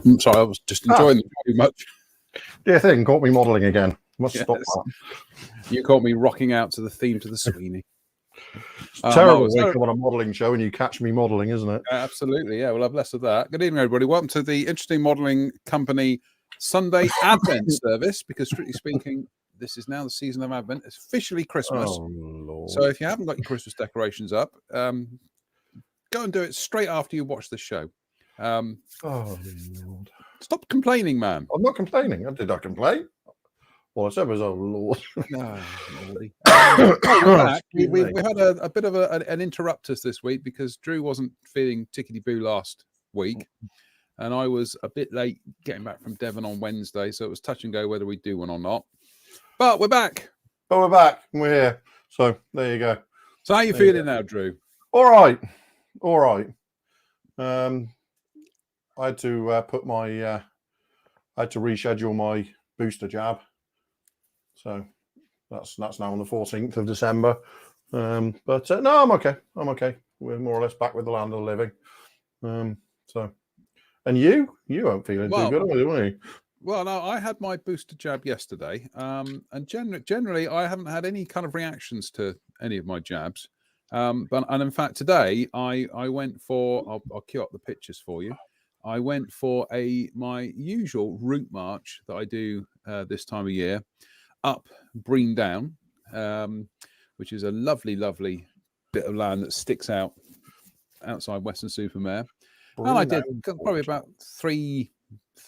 I'm sorry, I was just enjoying them too much. Dear thing, caught me modelling again. Must Yes. stop that. You caught me rocking out to the theme to the Sweeney. It's terrible when you come on a modelling show and you catch me modelling, isn't it? Absolutely, yeah. We'll have less of that. Good evening, everybody. Welcome to the Interesting Modelling Company Sunday Advent service, because strictly speaking, this is now the season of Advent. It's officially Christmas. Oh, Lord. So if you haven't got your Christmas decorations up, go and do it straight after you watch the show. Oh, Lord. Stop complaining, man. I'm not complaining. Did I complain? All I said was, oh, Lord. No, Lordy. We're back. We had a bit of an interruptus this week because Drew wasn't feeling tickety-boo last week, and I was a bit late getting back from Devon on Wednesday, so it was touch and go whether we do one or not. But we're back. Oh, we're back. We're here. So there you go. So how are you feeling now, Drew? All right. I had to I had to reschedule my booster jab. So that's now on the 14th of December. But no, I'm okay. We're more or less back with the land of the living. So, and you aren't feeling too good, are you? Well, no, I had my booster jab yesterday, and generally I haven't had any kind of reactions to any of my jabs. And in fact today I went for, I'll queue up the pictures for you. I went for my usual route march that I do this time of year up Breen Down, which is a lovely bit of land that sticks out outside Weston-super-Mare. And I did probably about three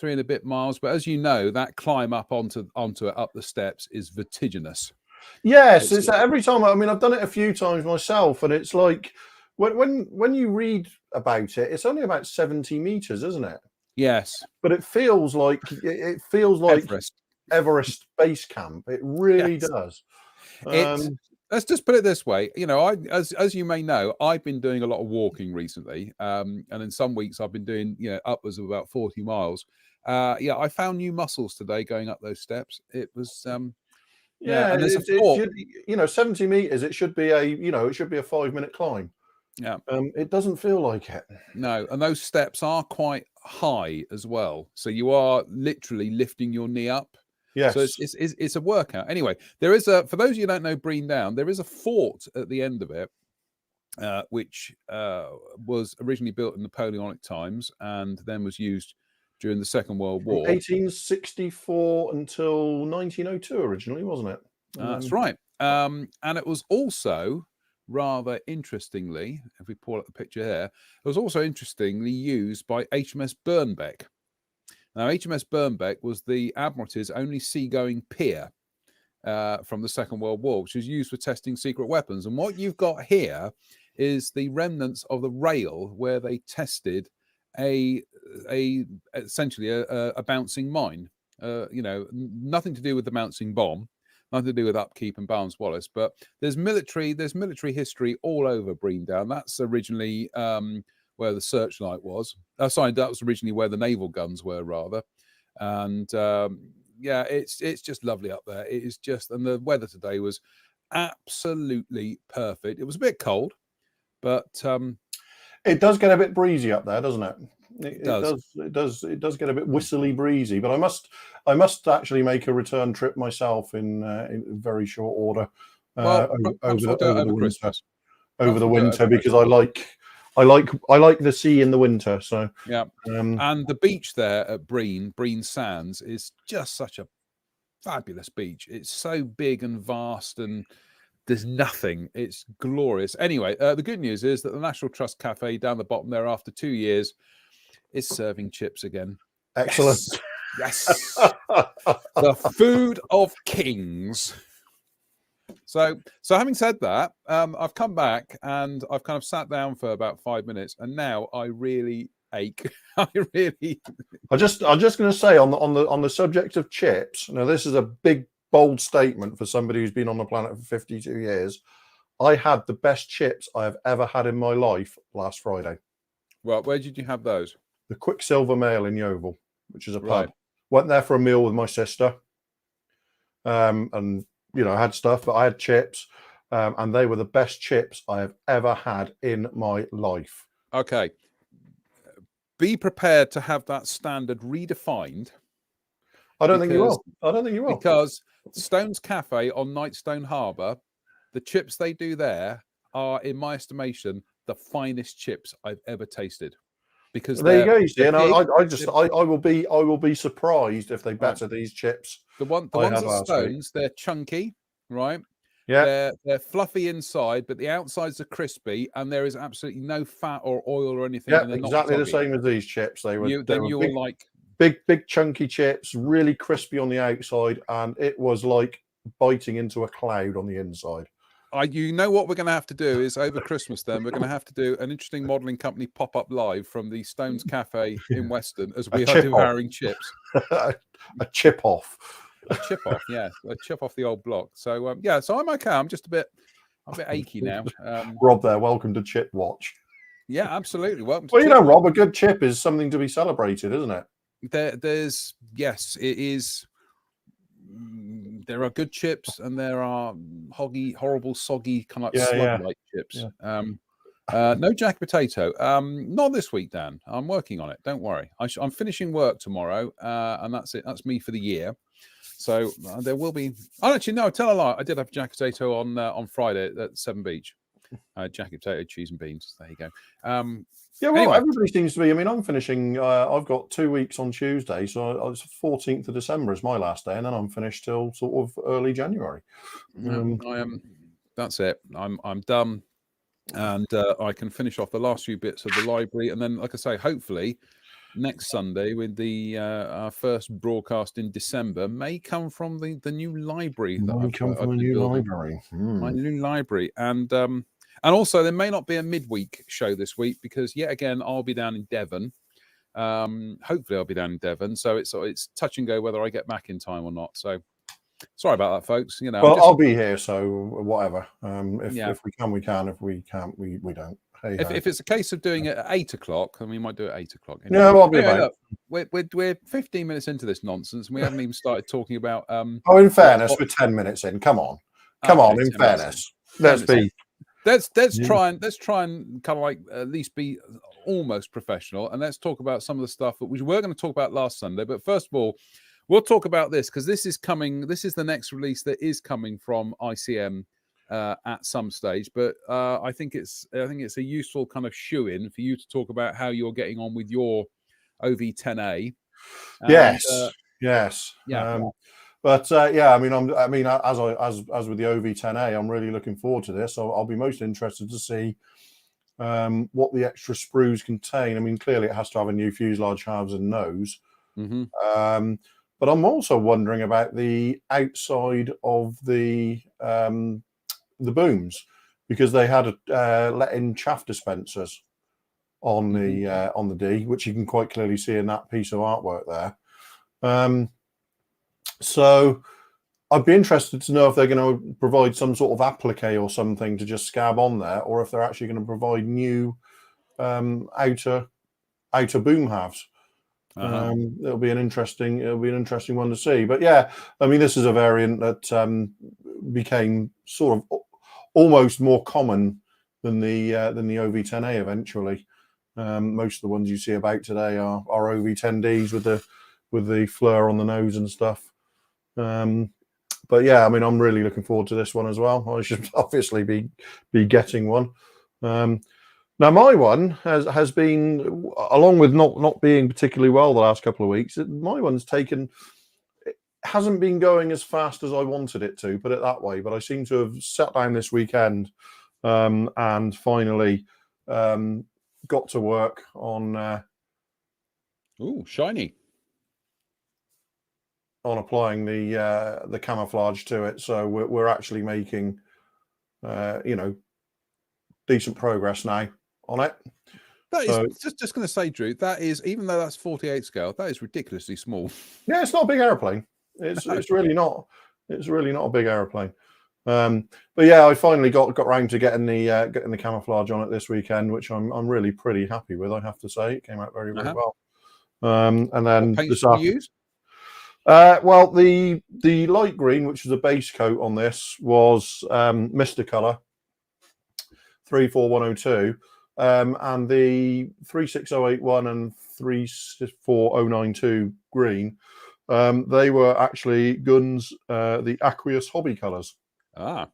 and a bit miles, but as you know, that climb up onto it up the steps is vertiginous. Yes, it's every time. I mean, I've done it a few times myself, and it's like when you read about it, it's only about 70 meters, isn't it? Yes, but it feels like Everest Base Camp. It really does. Let's just put it this way. You know, as you may know, I've been doing a lot of walking recently, and in some weeks I've been doing upwards of about 40 miles. I found new muscles today going up those steps. It was and there's a thought, 70 meters. It should be a 5-minute climb. Yeah, it doesn't feel like it. No, and those steps are quite high as well, so you are literally lifting your knee up. Yes. So it's a workout. Anyway, there is for those of you who don't know Breen Down, there is a fort at the end of it, which was originally built in Napoleonic times and then was used during the Second World War. 1864 until 1902 originally, wasn't it? That's right. And it was also, rather interestingly, if we pull up the picture here, it was also interestingly used by HMS Birnbeck. Now, HMS Birnbeck was the Admiralty's only seagoing pier from the Second World War, which was used for testing secret weapons. And what you've got here is the remnants of the rail where they tested essentially a bouncing mine. Nothing to do with the bouncing bomb, nothing to do with upkeep and Barnes Wallis, but there's military history all over Breen Down. That's originally where the searchlight was. That was originally where the naval guns were, rather. And it's just lovely up there. It is just, and the weather today was absolutely perfect. It was a bit cold, but it does get a bit breezy up there, doesn't it? It does get a bit whistly breezy. But I must actually make a return trip myself in very short order over the Christmas. Over the winter, because I like the sea in the winter. So yeah, and the beach there at Breen Sands is just such a fabulous beach. It's so big and vast, and there's nothing. It's glorious. Anyway, the good news is that the National Trust Cafe down the bottom there, after 2 years, is serving chips again. Excellent. Yes. The food of kings. So having said that, I've come back and I've kind of sat down for about 5 minutes, and now I really ache. I'm just going to say on the subject of chips. Now, this is a big, bold statement for somebody who's been on the planet for 52 years. I had the best chips I have ever had in my life last Friday. Well, where did you have those? The Quicksilver Mail in Yeovil, which is a pub. Went there for a meal with my sister. And I had stuff, but I had chips, and they were the best chips I have ever had in my life. Okay. be prepared to have that standard redefined. I don't think you will. I don't think you will. Because Stone's Cafe on Nightstone Harbour, the chips they do there are, in my estimation, the finest chips I've ever tasted. Because there you go. You see, and I will be surprised if they better these chips. The ones at Stone's, they're chunky, right? Yeah, they're fluffy inside, but the outsides are crispy, and there is absolutely no fat or oil or anything. yeah, and they're exactly not the same as these chips. They were will like big chunky chips, really crispy on the outside, and it was like biting into a cloud on the inside. You know what we're going to have to do is over Christmas. Then we're going to have to do an interesting modelling company pop up live from the Stone's Cafe in Weston as we are devouring chips. A chip off. A chip off, yeah, a chip off the old block. So yeah, so I'm okay. I'm just a bit achy now. Rob, there, welcome to Chip Watch. Yeah, absolutely. Welcome. Well, you know, Rob, a good chip is something to be celebrated, isn't it? There's yes, it is. There are good chips, and there are horrible, soggy, kind of like slug-like chips. Yeah. No jack potato. Not this week, Dan. I'm working on it. Don't worry. I'm finishing work tomorrow, and that's it. That's me for the year. So there will be. Oh, actually, no. Tell a lie. I did have jack potato on Friday at Seven Beach. Jacket potato, cheese and beans. There you go. Yeah, well, anyway. Everybody seems to be. I mean, I'm finishing. I've got 2 weeks on Tuesday, so it's 14th of December is my last day, and then I'm finished till sort of early January. That's it. I'm done, and I can finish off the last few bits of the library, and then, like I say, hopefully next Sunday with the our first broadcast in December may come from the new library. My new library, and also there may not be a midweek show this week because yet again I'll be down in Devon. Hopefully I'll be down in Devon, so it's touch and go whether I get back in time or not. So sorry about that, folks. You know, well, I'll be here, so whatever. If we can, we can. If we can't, we don't. Hey, if it's a case of doing it at 8 o'clock, I mean, we might do it at 8 o'clock. Anyway. Yeah, well, I'll be about. We're 15 minutes into this nonsense, and we haven't even started talking about. Oh, in fairness, we're 10 minutes in. Come on. In fairness, let's be. Let's try and kind of like at least be almost professional, and let's talk about some of the stuff that we were going to talk about last Sunday. But first of all, we'll talk about this because this is coming. This is the next release that is coming from ICM at some stage. But I think it's a useful kind of shoe-in for you to talk about how you're getting on with your OV10A. Yes. Yeah. But yeah, I mean, as with the OV10A, I'm really looking forward to this. I'll be most interested to see what the extra sprues contain. I mean, clearly it has to have a new fuselage halves and nose. Mm-hmm. But I'm also wondering about the outside of the booms because they had let-in chaff dispensers on the D, which you can quite clearly see in that piece of artwork there. So I'd be interested to know if they're going to provide some sort of applique or something to just scab on there, or if they're actually going to provide new outer boom halves. It'll be an interesting one to see. But yeah, I mean, this is a variant that became sort of almost more common than the OV10A eventually. Most of the ones you see about today are OV10Ds with the fleur on the nose and stuff. But yeah, I mean, I'm really looking forward to this one as well. I should obviously be getting one. Now, my one has been, along with not being particularly well the last couple of weeks, my one's hasn't been going as fast as I wanted it to, put it that way. But I seem to have sat down this weekend and finally got to work on. Shiny. On applying the camouflage to it, so we're actually making, decent progress now on it. That is just going to say, Drew. That is, even though that's 48 scale, that is ridiculously small. Yeah, it's not a big airplane. It's really not. It's really not a big airplane. But yeah, I finally got round to getting the camouflage on it this weekend, which I'm really pretty happy with. I have to say, it came out very well. And then what paint did you use? Well, the light green, which was a base coat on this, was Mr. Color 34102. and the 36081 and 34092 green, they were actually Gunn's the aqueous hobby colours. Ah,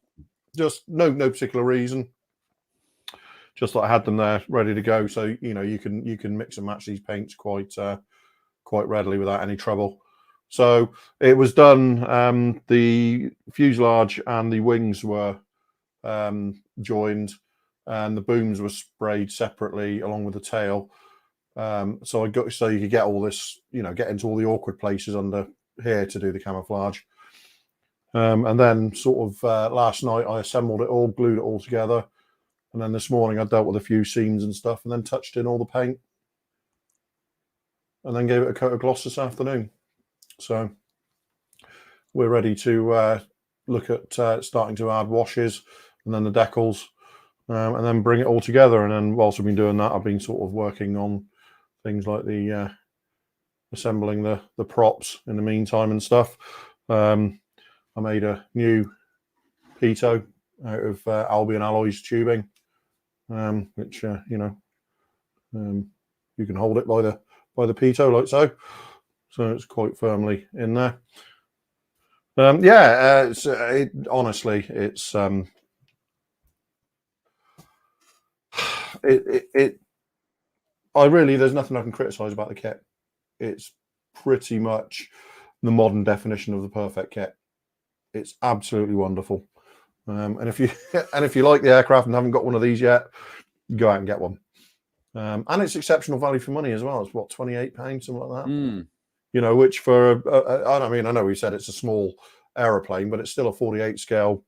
just no particular reason. Just that I had them there ready to go, so you can mix and match these paints quite readily without any trouble. So it was done. The fuselage and the wings were joined, and the booms were sprayed separately along with the tail. So you could get all this, get into all the awkward places under here to do the camouflage. And then sort of last night I assembled it all, glued it all together, and then this morning I dealt with a few seams and stuff, and then touched in all the paint, and then gave it a coat of gloss this afternoon. So we're ready to look at starting to add washes and then the decals, and then bring it all together. And then whilst we've been doing that, I've been sort of working on things like the assembling the props in the meantime and stuff. I made a new pitot out of Albion Alloys tubing, which you can hold it by the pitot like so. So it's quite firmly in there. Honestly, it's there's nothing I can criticize about the kit. It's pretty much the modern definition of the perfect kit. It's absolutely wonderful. And if you like the aircraft and haven't got one of these yet, go out and get one. And it's exceptional value for money as well. It's what, £28, something like that. Which for I know we said it's a small aeroplane, but it's still a 48 scale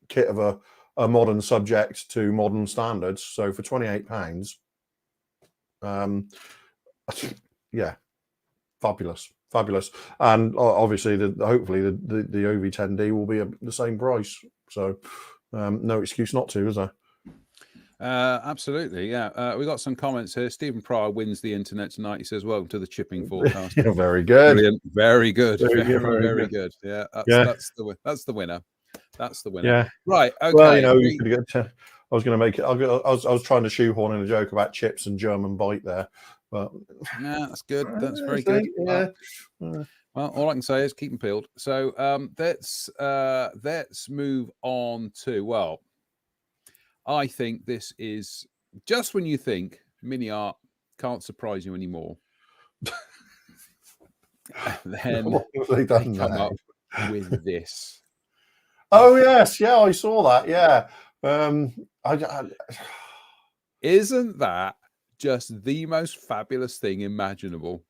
kit of a modern subject to modern standards. So for £28, yeah, fabulous. And obviously hopefully the OV10D will be the same price. So no excuse not to, is there? Absolutely, yeah. We got some comments here. Stephen Pryor wins the internet tonight. He says, "Welcome to the chipping forecast." Yeah, very good. Brilliant. Very good. Very good. good. Yeah, that's the winner. That's the winner. Yeah. Right. Okay. Well, you could get to, I was going to make it. I was trying to shoehorn in a joke about chips and German bite there, but yeah, that's good. That's very good. Yeah. Well, all I can say is keep them peeled. So let's move on to, well, I think this is just when you think MiniArt can't surprise you anymore. Then they come up with this. Oh yes, yeah, I saw that. Yeah, isn't that just the most fabulous thing imaginable?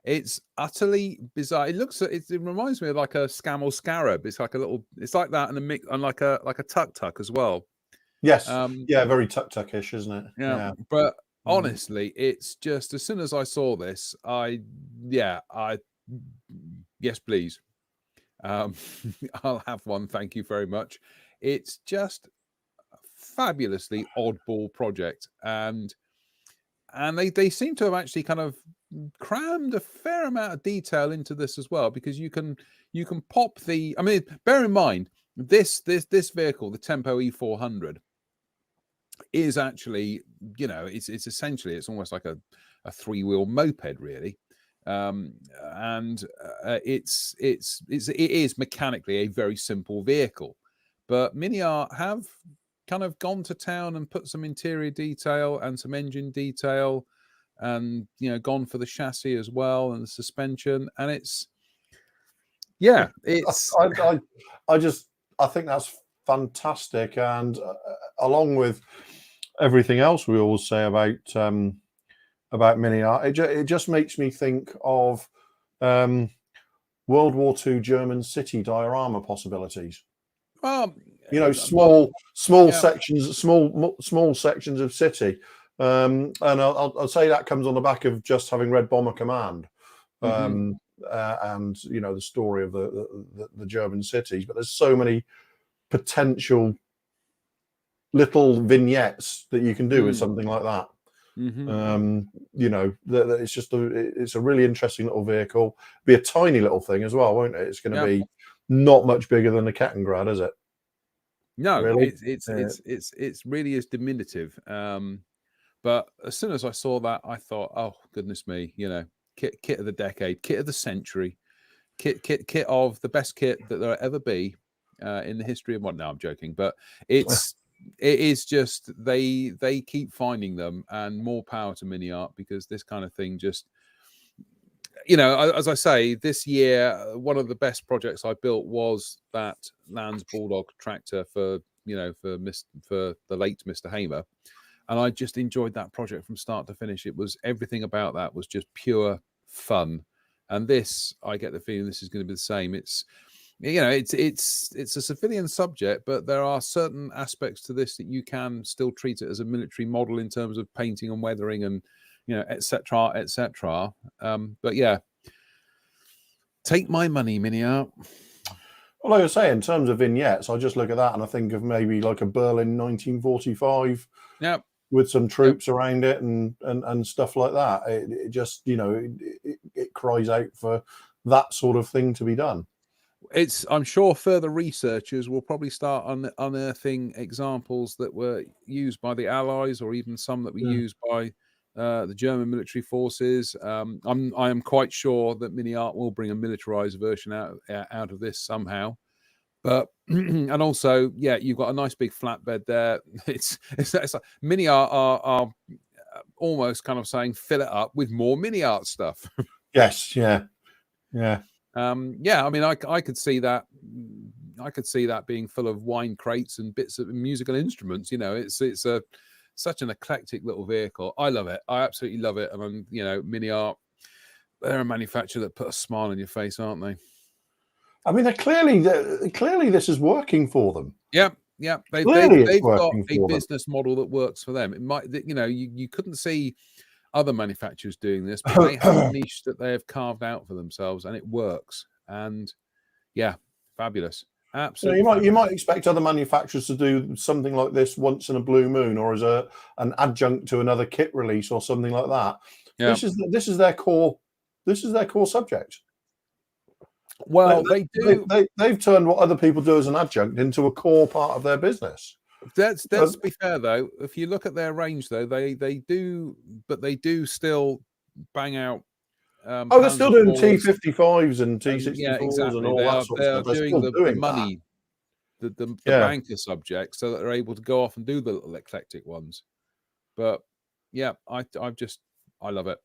It's utterly bizarre. It reminds me of like a scam or scarab. It's like a little. It's like that, and a mix, and like a tuk as well. Yes. Yeah, very tuk-ish, isn't it? Yeah. But honestly, it's just as soon as I saw this, yes, please. I'll have one. Thank you very much. It's just a fabulously oddball project, and they seem to have actually kind of crammed a fair amount of detail into this as well, because you can pop the. I mean, bear in mind this vehicle, the Tempo E400, is actually, it's essentially, it's almost like a 3-wheel moped, really. And it is mechanically a very simple vehicle, but MiniArt have kind of gone to town and put some interior detail and some engine detail, and gone for the chassis as well and the suspension, and it's I think that's fantastic. And along with everything else we always say about MiniArt, it just makes me think of World War II German city diorama possibilities. Well, small sections, small sections of city, and I'll say that comes on the back of just having read Bomber Command, and the story of the German cities. But there's so many potential little vignettes that you can do with something like that. It's a really interesting little vehicle. Be a tiny little thing as well, won't it? It's going to be not much bigger than a Kettengrad, is it? No, really. it's really is diminutive. But as soon as I saw that, I thought, oh goodness me, kit of the decade, kit of the century, kit of the best kit that there'll ever be in the history of modern. No, I'm joking, but it is just they keep finding them, and more power to MiniArt, because this kind of thing just, as I say, this year one of the best projects I built was that Lands Bulldog tractor for the late Mr. Hamer, and I just enjoyed that project from start to finish. It was everything about that was just pure fun, and this, I get the feeling this is going to be the same. It's it's a civilian subject, but there are certain aspects to this that you can still treat it as a military model in terms of painting and weathering and etc., etc. But yeah, take my money, MiniArt. Well, like I say, in terms of vignettes, I just look at that and I think of maybe like a Berlin 1945, with some troops around it and stuff like that. It just, it cries out for that sort of thing to be done. I'm sure further researchers will probably start unearthing examples that were used by the Allies, or even some that were used by the German military forces. I am quite sure that MiniArt will bring a militarized version out of this somehow. But and also, you've got a nice big flatbed there. It's like MiniArt are almost kind of saying, fill it up with more MiniArt stuff. Yes, yeah. I mean, I could see that. I could see that being full of wine crates and bits of musical instruments. It's such an eclectic little vehicle. I love it. I absolutely love it. And MiniArt, they're a manufacturer that put a smile on your face, aren't they? I mean, clearly this is working for them. Yeah. They've got a business model that works for them. It might, you couldn't see other manufacturers doing this, but they have a niche that they have carved out for themselves, and it works. And fabulous. Absolutely. You might expect other manufacturers to do something like this once in a blue moon, or as an adjunct to another kit release or something like that. Yeah. This is their core. This is their core subject. Well, they've turned what other people do as an adjunct into a core part of their business. Let's be fair though. If you look at their range, though, they do still bang out. They're still doing T55s and T64s exactly. and all that sort of stuff. They're doing the money, the banker subject, so that they're able to go off and do the little eclectic ones. But I love it.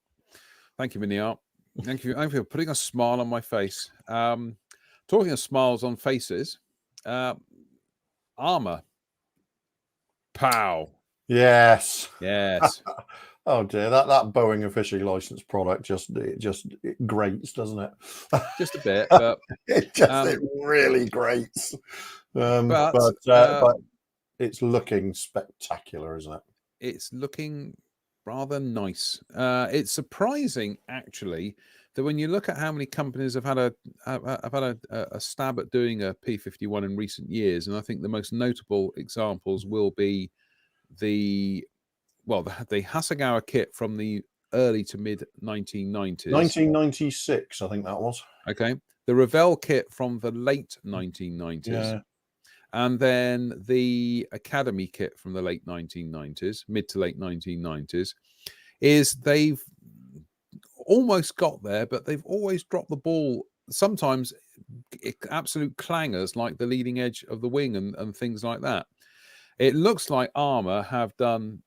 Thank you, MiniArt. Thank you for putting a smile on my face. Talking of smiles on faces, armor. Pow. Yes. Oh dear, that Boeing officially licensed product just grates, doesn't it? Just a bit, but it really grates. But it's looking spectacular, isn't it? It's looking rather nice. It's surprising, actually, that when you look at how many companies have had a stab at doing a P51 in recent years, and I think the most notable examples will be the Hasegawa kit from the early to mid 1990s. 1996, I think that was. Okay. The Revell kit from the late 1990s. Yeah. And then the Academy kit from the late 1990s, mid to late 1990s, is they've almost got there, but they've always dropped the ball. Sometimes absolute clangers like the leading edge of the wing and things like that. It looks like Armour have done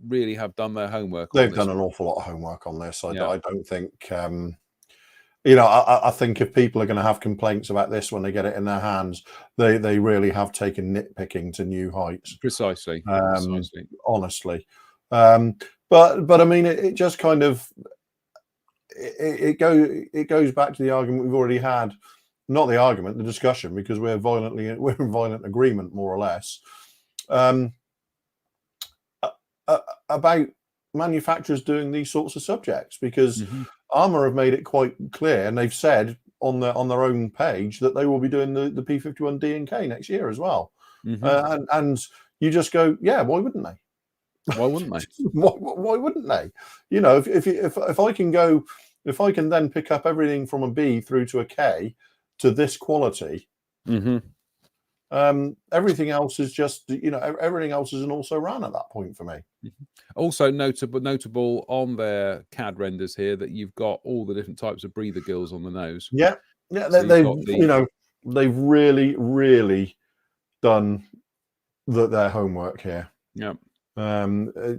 their homework. They've done an awful lot of homework on this. I don't think, I think if people are going to have complaints about this when they get it in their hands, they really have taken nitpicking to new heights. Precisely. Honestly. But I mean, it just kind of, it goes back to the argument we've already had. Not the argument, the discussion, because we're in violent agreement, more or less, about manufacturers doing these sorts of subjects, because Armour have made it quite clear, and they've said on their own page that they will be doing the P51 D and K next year as well. And you just go, yeah, why wouldn't they? Why wouldn't they? Why wouldn't they? If I can then pick up everything from a B through to a K to this quality, Everything else is just, everything else is an also ran at that point for me. Also notable on their CAD renders here that you've got all the different types of breather gills on the nose. Yeah, So they've really, really done their homework here. Yeah.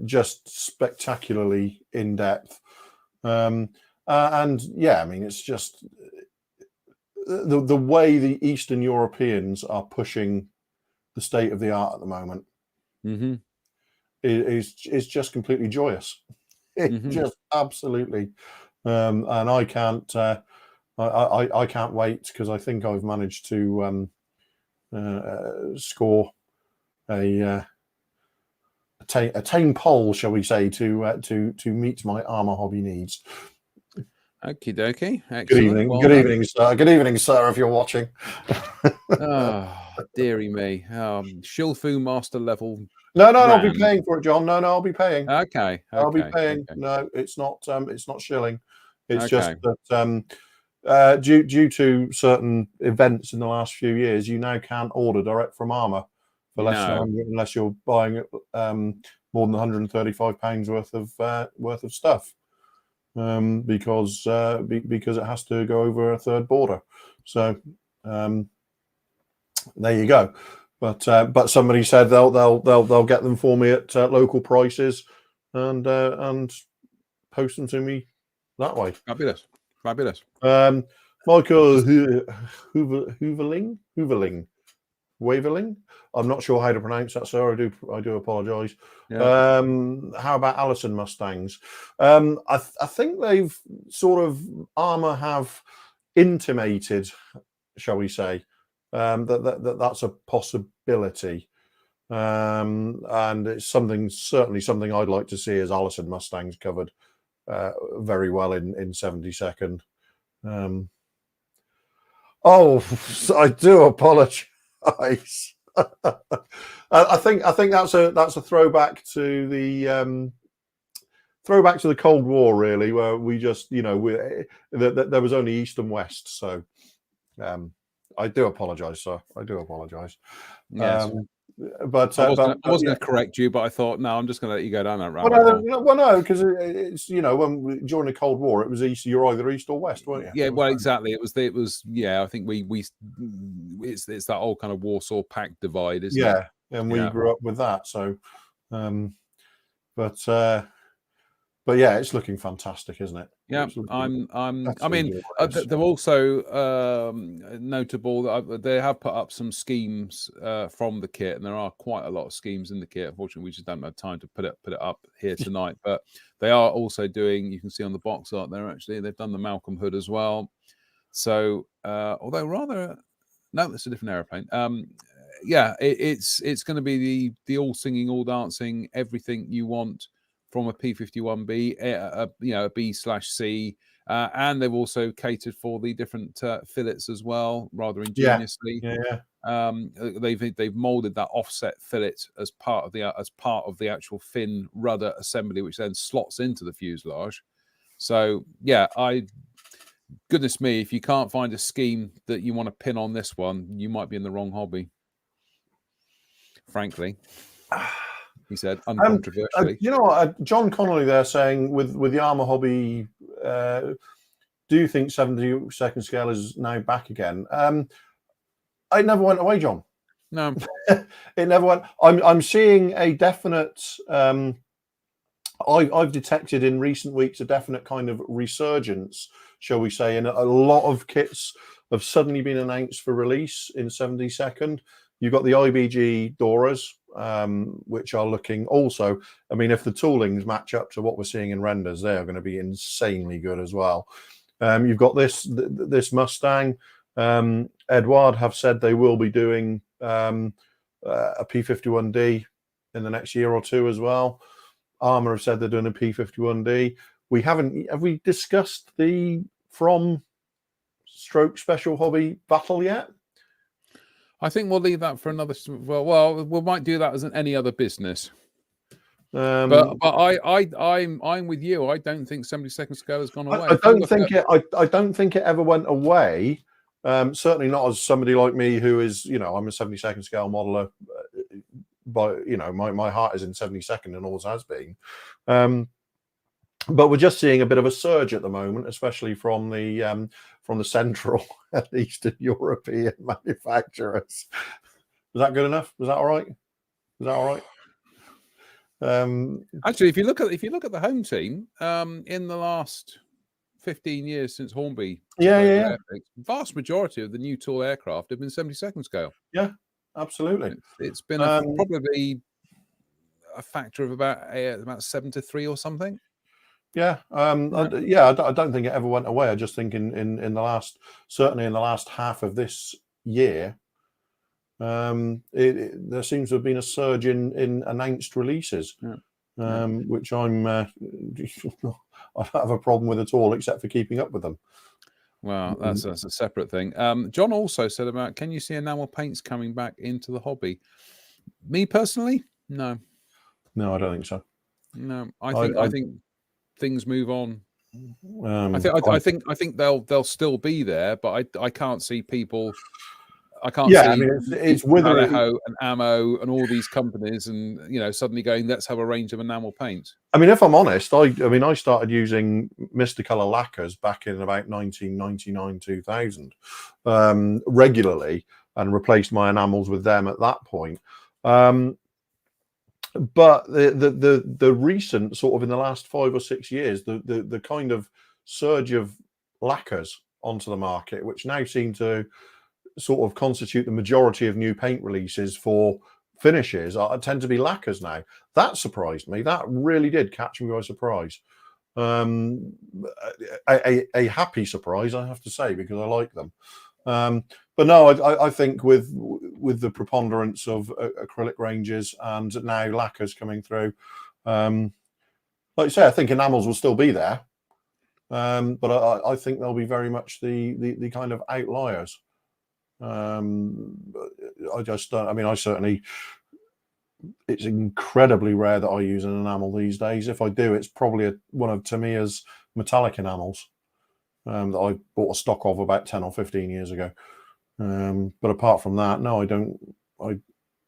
Just spectacularly in depth. And yeah, I mean, it's just the way the Eastern Europeans are pushing the state of the art at the moment is just completely joyous. It's just absolutely, and I can't I can't wait, because I think I've managed to score a tame poll, shall we say, to meet my armor hobby needs. Okie dokie. Excellent. Good evening. Well Good done. evening, sir. Good evening, sir, if you're watching. Oh, dearie me. Shilfu master level. No, I'll be paying for it, John. No, I'll be paying. Okay. I'll be paying. Okay. No, it's not shilling. It's Okay. just that due to certain events in the last few years, you now can't order direct from Armour for less than 100, unless you're buying more than £135 worth of stuff, because it has to go over a third border. So there you go. But somebody said they'll get them for me at local prices and post them to me that way. Fabulous. Michael Waverling. I'm not sure how to pronounce that, sir. I do apologise. Yeah. How about Allison Mustangs? I think they've sort of Armour have intimated, shall we say, that's a possibility, and it's certainly something I'd like to see as Allison Mustangs covered very well in 72nd. Oh, I do apologise. I think that's a throwback to the Cold War, really, where we just there was only East and West. So I do apologise, sir. I do apologise. Yes. But I wasn't going to correct you, but I thought, no, I'm just going to let you go down that rabbit hole. Well, no, because it's when during the Cold War, it was East. You're either East or West, weren't you? Yeah, well, exactly. It was. Yeah, I think it's that old kind of Warsaw Pact divide, isn't it? Yeah, and we grew up with that. So, but yeah, it's looking fantastic, isn't it? Yeah, I mean, they're also notable that they have put up some schemes from the kit, and there are quite a lot of schemes in the kit. Unfortunately, we just don't have time to put it up here tonight. But they are also doing. You can see on the box art there. Actually, they've done the Malcolm hood as well. So, although no, it's a different airplane. Yeah, it's going to be the all singing, all dancing, everything you want from a P51B, a B/C, and they've also catered for the different fillets as well, rather ingeniously. Yeah. They've molded that offset fillet as part of the actual fin rudder assembly, which then slots into the fuselage. So yeah, goodness me, if you can't find a scheme that you want to pin on this one, you might be in the wrong hobby. Frankly. He said, uncontroversially. You know what, John Connolly there saying with the Armour hobby, do you think 72nd scale is now back again? It never went away, John. No, it never went. I'm seeing a definite. I've detected in recent weeks a definite kind of resurgence, shall we say, and a lot of kits have suddenly been announced for release in 72nd. You've got the IBG Doras, which are looking also. I mean, if the toolings match up to what we're seeing in renders, they are going to be insanely good as well. You've got this Mustang. Edouard have said they will be doing a P51D in the next year or two as well. Armour have said they're doing a P51D. Have we discussed the From Stroke Special Hobby battle yet? I think we'll leave that for another. Well, we might do that as any other business. But I'm with you. I don't think 72nd scale has gone away. I don't think it ever went away. Certainly not as somebody like me who is, I'm a 72nd scale modeler. But my heart is in 72nd and always has been. But we're just seeing a bit of a surge at the moment, especially from the Central and Eastern European manufacturers. Was that good enough? Was that all right? Is that all right? Actually, if you look at the home team, in the last 15 years since Hornby, vast majority of the new tall aircraft have been 72nd scale. Yeah, absolutely. It's been probably a factor of about 7 to 3 or something. Yeah, I don't think it ever went away. I just think in certainly in the last half of this year, there seems to have been a surge in announced releases, which I don't have a problem with at all, except for keeping up with them. Well, that's a separate thing. John also said about, can you see enamel paints coming back into the hobby? Me personally, no. No, I don't think so. No, I think things move on. I think they'll still be there, but I can't see people. I can't see. I mean, it's withering and Ammo and all these companies, and suddenly going, let's have a range of enamel paints. I mean, if I'm honest, I started using Mr. Colour lacquers back in about 1999, 2000, regularly, and replaced my enamels with them at that point. But the recent sort of in the last 5 or 6 years, the kind of surge of lacquers onto the market, which now seem to sort of constitute the majority of new paint releases for finishes, tend to be lacquers now. That surprised me. That really did catch me by surprise. A happy surprise, I have to say, because I like them. But no, I think with the preponderance of acrylic ranges and now lacquers coming through, like you say, I think enamels will still be there, but I think they'll be very much the kind of outliers. I just don't. I mean, I certainly. It's incredibly rare that I use an enamel these days. If I do, it's probably one of Tamiya's metallic enamels that I bought a stock of about 10 or 15 years ago. But apart from that, no, I don't.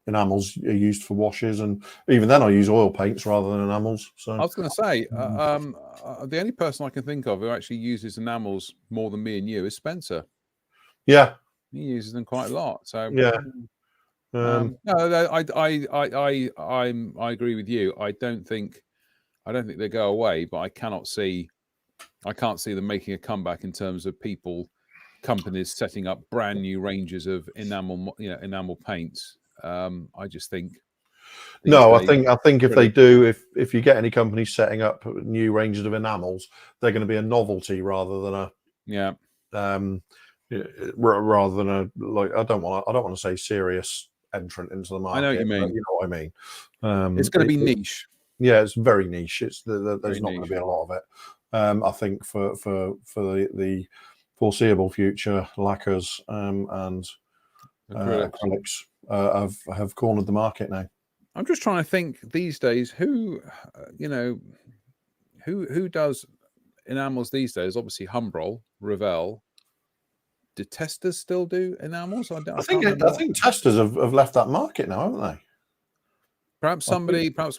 Enamels are used for washes, and even then I use oil paints rather than enamels. So I was going to say, the only person I can think of who actually uses enamels more than me and you is Spencer. Yeah, he uses them quite a lot. So yeah. No, I agree with you. I don't think they go away, but I can't see them making a comeback in terms of companies setting up brand new ranges of enamel paints. I just think. No, I think if they do, if you get any companies setting up new ranges of enamels, they're going to be a novelty rather than rather than a I don't want to say serious entrant into the market. I know what you mean. You know what I mean. It's going to be niche. Yeah, it's very niche. There's not going to be a lot of it. I think for the foreseeable future, lacquers and acrylics have cornered the market now. I'm just trying to think these days who does enamels these days. Obviously, Humbrol, Revell. Do testers still do enamels? I think testers have left that market now, haven't they? Perhaps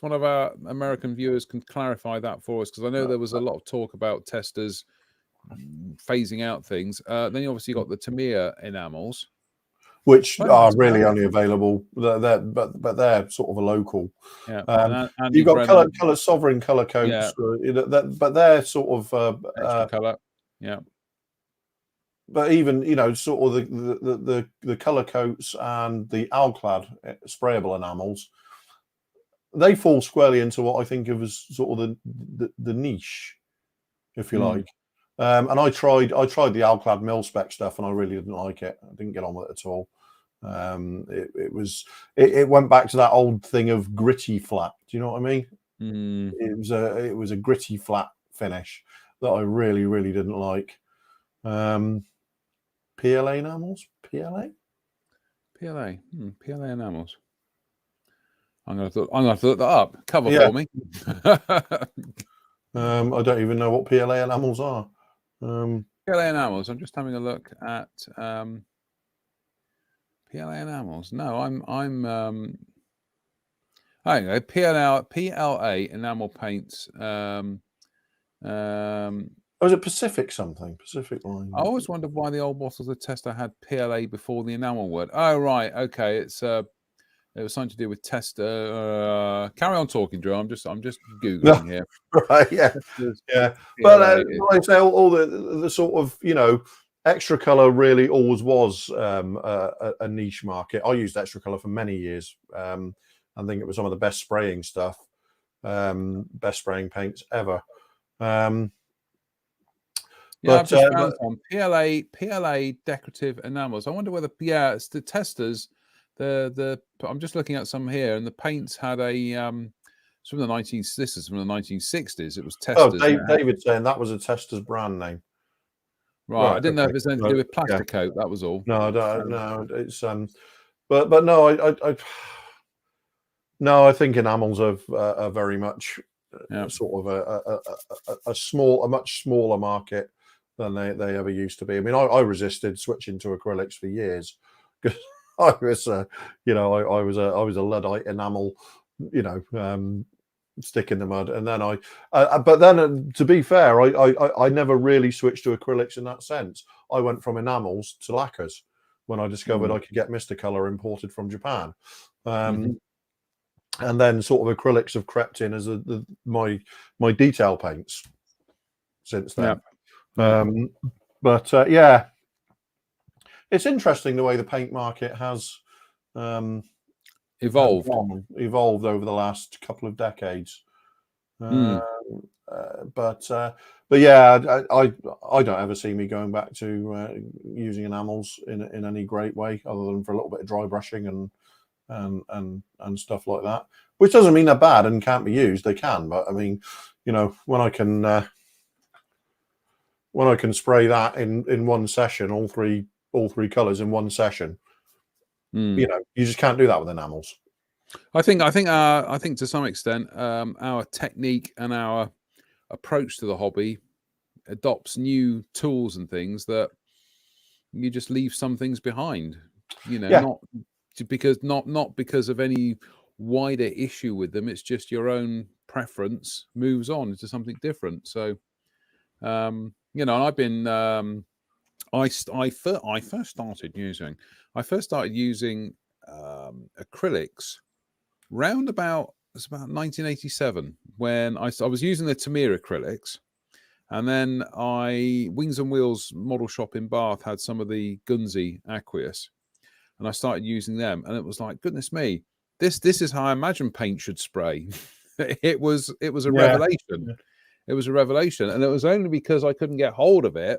one of our American viewers can clarify that for us, because I know there was a lot of talk about testers phasing out things. Then you obviously got the Tamiya enamels, which are really only available. But they're sort of a local. Yeah, you've got sovereign color codes, but they're sort of extra color. Yeah. But even sort of the color coats and the Alclad sprayable enamels, they fall squarely into what I think of as sort of the niche, if you like. And I tried the Alclad mil spec stuff, and I really didn't like it. I didn't get on with it at all. It went back to that old thing of gritty flat. Do you know what I mean? It was a gritty flat finish that I really, really didn't like. PLA enamels? PLA enamels. I'm going to look that up. Cover for me. I don't even know what PLA enamels are. PLA enamels. I'm just having a look at PLA enamels. No, I don't know, PLA enamel paints. Oh, was it Pacific something? Pacific line. I always wondered why the old bottles of Tester had PLA before the enamel word. Oh, right. Okay. It was something to do with Tester. Carry on talking, Drew. I'm just Googling here. Right, yeah. Testers, Yeah. PLA. But like I say, all the sort of, extra color really always was a niche market. I used extra color for many years. I think it was some of the best spraying stuff, best spraying paints ever. Yeah, I've just found some PLA decorative enamels. I wonder whether it's the Testers. I'm just looking at some here, and the paints had a it's from the 1960s. It was Testers. David saying that was a Tester's brand name. Right. I didn't know if it's anything to do with plastic coat. That was all. No, I don't. No, it's but no, I think enamels are very much sort of a much smaller market than they ever used to be. I mean, I resisted switching to acrylics for years because I was, I was a Luddite enamel, stick in the mud, and then but then to be fair, I never really switched to acrylics in that sense. I went from enamels to lacquers when I discovered I could get Mr. Color imported from Japan. And then sort of acrylics have crept in as my detail paints since then. But yeah, it's interesting the way the paint market has evolved over the last couple of decades. But yeah, I don't ever see me going back to using enamels in any great way, other than for a little bit of dry brushing and stuff like that. Which doesn't mean they're bad and can't be used. They can, but I mean, when I can spray that in one session, all three colors in one session, you just can't do that with enamels. I think to some extent, our technique and our approach to the hobby adopts new tools and things that you just leave some things behind. Not because of any wider issue with them. It's just your own preference moves on into something different. So, and I've been. I first started using acrylics round about 1987 when I was using the Tamir acrylics, and then Wings and Wheels model shop in Bath had some of the Gunzi aqueous, and I started using them, and it was like, goodness me, this is how I imagine paint should spray. It was a revelation. Yeah. It was a revelation, and it was only because I couldn't get hold of it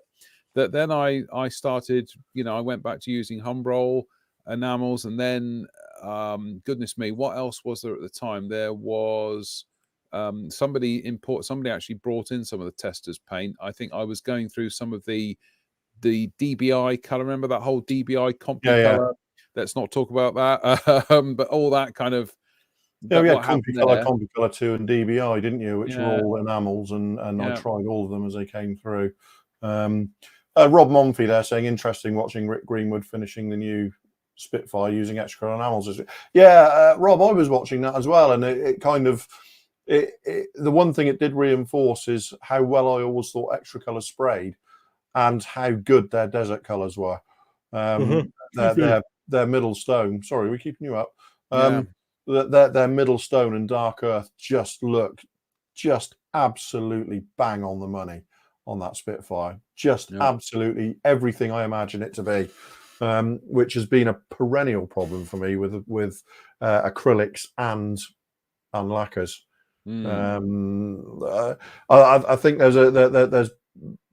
that then I started, I went back to using Humbrol enamels, and then goodness me, what else was there at the time? There was somebody actually brought in some of the Testers paint. I think I was going through some of the DBI color. Remember that whole DBI color? Let's not talk about that. But all that kind of. Yeah, we had Compicolor 2 and DBI, didn't you? Which were all enamels, and I tried all of them as they came through. Rob Monfy there saying, interesting watching Rick Greenwood finishing the new Spitfire using extra color enamels. Yeah, Rob, I was watching that as well, and it kind of the one thing it did reinforce is how well I always thought extra color sprayed, and how good their desert colors were. Their middle stone. Sorry, we're keeping you up. Their middle stone and dark earth just looked absolutely bang on the money on that Spitfire. Absolutely everything I imagine it to be, which has been a perennial problem for me with acrylics and lacquers. I think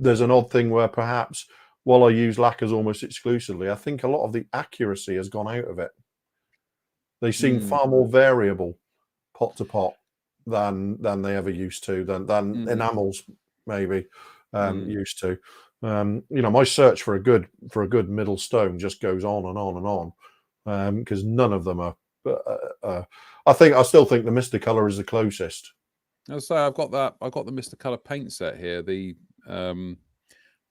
there's an odd thing where perhaps while I use lacquers almost exclusively, I think a lot of the accuracy has gone out of it. They seem far more variable pot to pot than they ever used to, than enamels maybe used to. My search for a good middle stone just goes on and on and on, because none of them are. I still think the Mr. Color is the closest. I'll say I've got the Mr. Color paint set here. The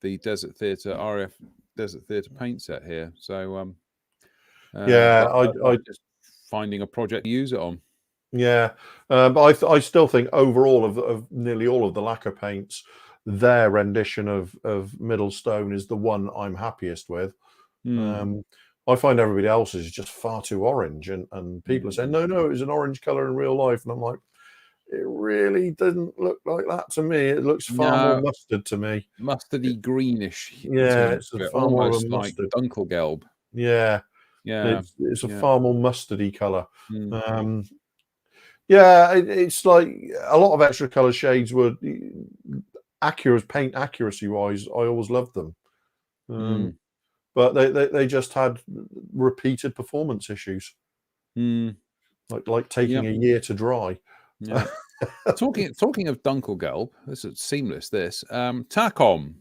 the Desert Theatre RF Desert Theatre paint set here. So Yeah, I'm just finding a project to use it on. Yeah, but I still think overall of nearly all of the lacquer paints, their rendition of Middlestone is the one I'm happiest with. I find everybody else is just far too orange, and people are saying no, it was an orange color in real life, and I'm like, it really doesn't look like that to me. It looks far more mustard to me. Mustardy greenish. Yeah, it's far more of a almost like mustard. Dunkelgelb. Yeah, Yeah, it's a far more mustardy color. Mm. Yeah, it's like a lot of extra color shades were paint accuracy wise. I always loved them, but they just had repeated performance issues, like taking a year to dry. Yeah. talking of Dunkelgelb, this is seamless. Takom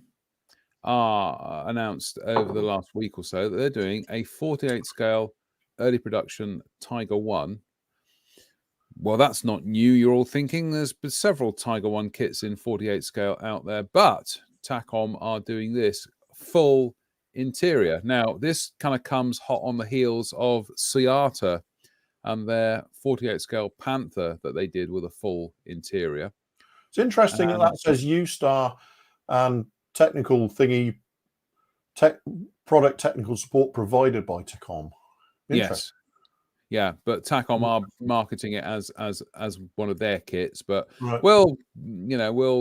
announced over the last week or so that they're doing a 48 scale early production Tiger 1. Well, that's not new, you're all thinking. There's been several Tiger 1 kits in 48 scale out there, but Takom are doing this full interior. Now, this kind of comes hot on the heels of Ciata and their 48 scale Panther that they did with a full interior. It's interesting that says U-Star and technical thingy, product technical support provided by Takom. Yes. Yeah, but Takom are marketing it as one of their kits, but we'll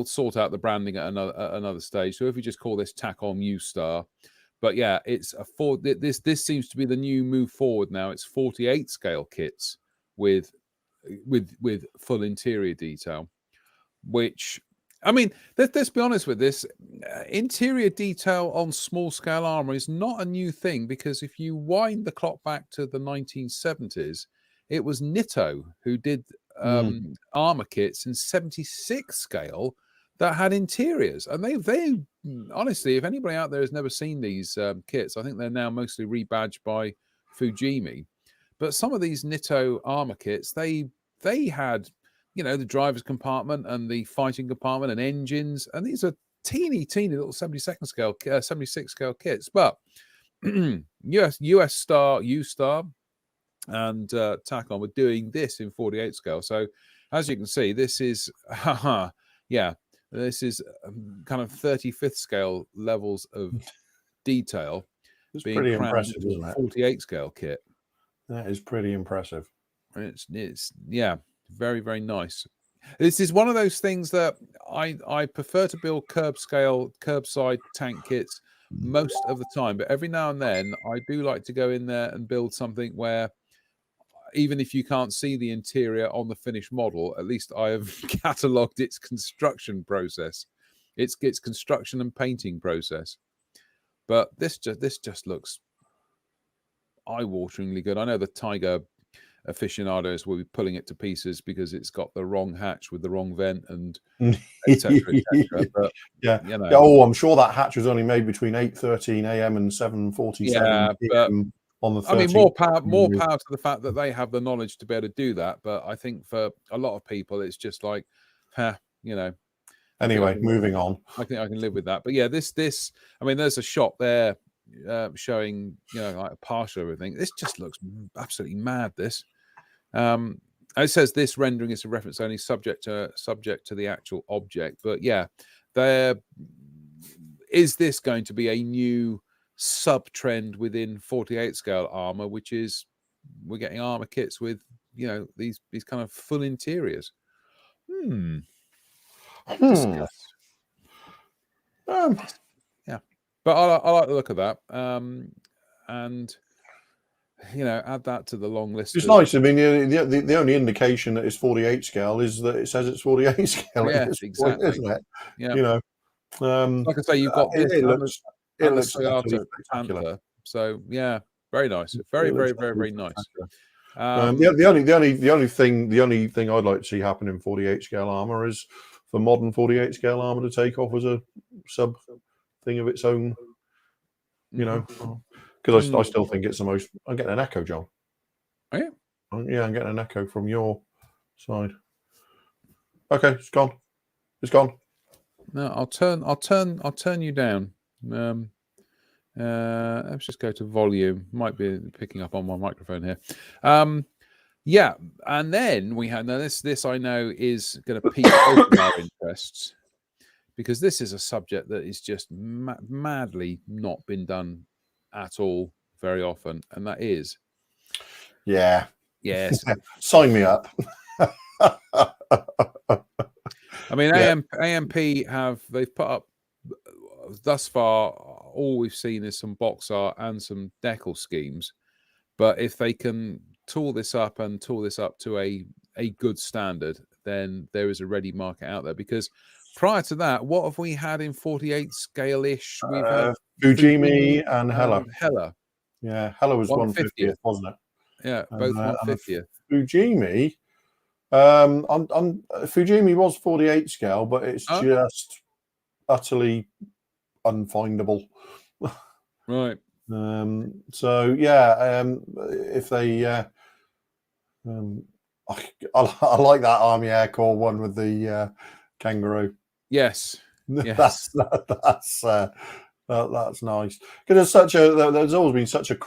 sort out the branding at another stage. So if we just call this Takom U-Star, but yeah, it's this seems to be the new move forward now. It's 48 scale kits with full interior detail, which, I mean, let's be honest with this. Interior detail on small scale armor is not a new thing, because if you wind the clock back to the 1970s, it was Nitto who did armor kits in 76 scale that had interiors. And they honestly, if anybody out there has never seen these kits, I think they're now mostly rebadged by Fujimi. But some of these Nitto armor kits, they had, the driver's compartment and the fighting compartment and engines, and these are teeny little 76 scale kits. But US Star, U-Star, and Takom were doing this in 48 scale. So as you can see, this is this is kind of 35th scale levels of detail. It's pretty impressive, isn't it? 48 scale kit. That is pretty impressive. It's very, very nice. This is one of those things that I prefer to build curbside tank kits most of the time, but every now and then I do like to go in there and build something where, even if you can't see the interior on the finished model, at least I have catalogued its construction process, its construction and painting process. But this just looks eye-wateringly good. I know the Tiger aficionados will be pulling it to pieces because it's got the wrong hatch with the wrong vent and etc. But oh, I'm sure that hatch was only made between 8:13 a.m. and 7:47 p.m. on the 13th. I mean, more power to the fact that they have the knowledge to be able to do that. But I think for a lot of people, it's just like, Anyway, moving on. I think I can live with that. But yeah, this. I mean, there's a shot there showing like a partial everything. This just looks absolutely mad. This. It says this rendering is a reference only, subject to the actual object. But yeah, is this going to be a new sub trend within 48 scale armor, which is we're getting armor kits with these kind of full interiors? Discuss. Yeah, but I like the look of that. And add that to the long list. It's nice. I mean, the only indication that it's 48 scale is that it says it's 48 scale. Yeah, exactly. Point, isn't it? Yeah. Like I say, you've got this. It looks Panther. So yeah, very nice. Very nice. The only thing I'd like to see happen in 48 scale armor is for modern 48 scale armor to take off as a sub thing of its own. Because I still think it's the most. I'm getting an echo, John. Oh yeah. Yeah, I'm getting an echo from your side. Okay, it's gone. It's gone. No, I'll turn you down. Let's just go to volume. Might be picking up on my microphone here. Yeah, and then we had this I know is going to pique both of our interests, because this is a subject that is just madly not been done at all very often, and that is yes sign me up. I mean, AMP they've put up thus far. All we've seen is some box art and some decal schemes, but if they can tool this up to a good standard, then there is a ready market out there. Because prior to that, what have we had in 48 scale ish? We've had Fujimi and Hella. Yeah, Hella was 150th, wasn't it? Yeah, both 150th. Fujimi. Fujimi was 48 scale, but it's just utterly unfindable. Right. So yeah, if they, I like that Army Air Corps one with the kangaroo. Yes. That's nice, because there's always been such a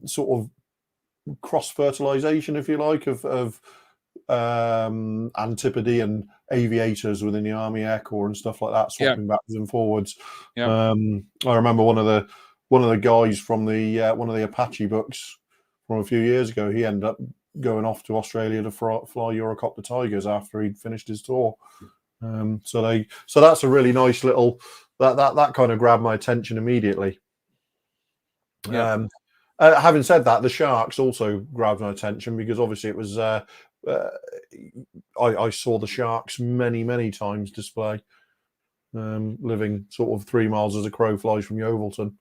sort of cross fertilization, if you like, of Antipodean aviators within the Army Air Corps and stuff like that, swapping backwards and forwards. I remember one of the guys from the one of the Apache books from a few years ago. He ended up going off to Australia to fly Eurocopter Tigers after he'd finished his tour. So that's a really nice little that kind of grabbed my attention immediately. Having said that, the sharks also grabbed my attention, because obviously it was I saw the sharks many times display, living sort of 3 miles as a crow flies from Yeovilton.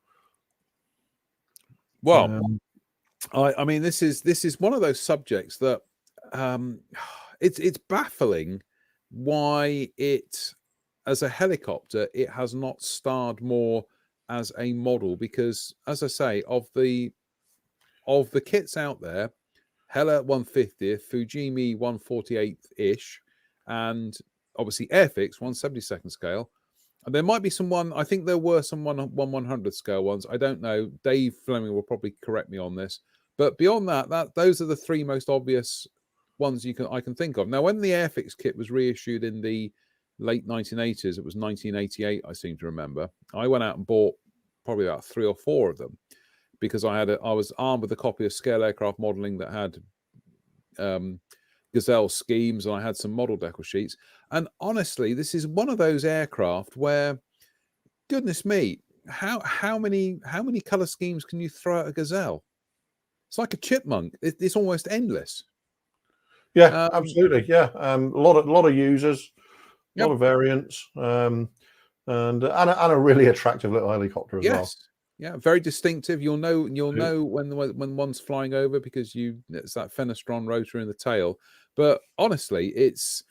Well, I mean, this is one of those subjects that it's baffling why it, as a helicopter, it has not starred more as a model, because, as I say, of the kits out there, Hella 150th, Fujimi 148th-ish, and obviously Airfix 172nd scale. And there might be I think there were some 1/100th scale ones. I don't know. Dave Fleming will probably correct me on this. But beyond that, those are the three most obvious ones I can think of. Now, when the Airfix kit was reissued in the late 1980s, it was 1988, I seem to remember, I went out and bought probably about 3 or 4 of them, because I was armed with a copy of Scale Aircraft Modelling that had Gazelle schemes, and I had some model decal sheets. And honestly, this is one of those aircraft where, goodness me, how many color schemes can you throw at a Gazelle? It's like a chipmunk. It's almost endless. Yeah, absolutely. Yeah, a lot of users, a lot of variants, and a really attractive little helicopter as well. Yeah, very distinctive. You'll know when one's flying over, because it's that Fenestron rotor in the tail. But honestly, it's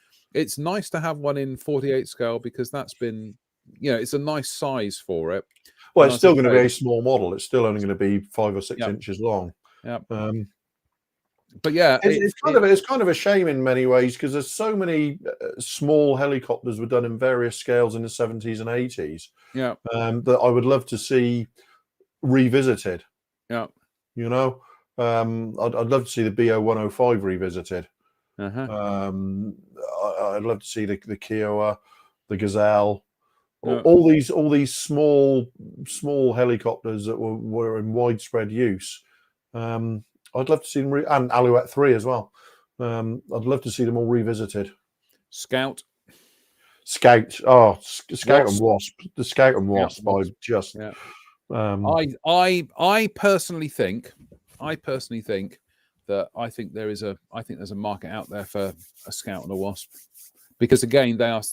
nice to have one in 48 scale, because that's been, it's a nice size for it. Well, it's still going to be a small model. It's still only going to be 5 or 6 inches long. Yeah. But yeah, it's kind of a shame in many ways, because there's so many small helicopters were done in various scales in the 70s and 80s. Yeah. That I would love to see revisited. Yeah. I'd love to see the BO 105 revisited. Uh-huh. I'd love to see the Kiowa, the Gazelle, all these small helicopters that were in widespread use. I'd love to see them, and Alouette 3 as well. I'd love to see them all revisited. Scout. Scout and Wasp. The Scout and Wasp. I personally think that there's a market out there for a Scout and a Wasp, because again, they are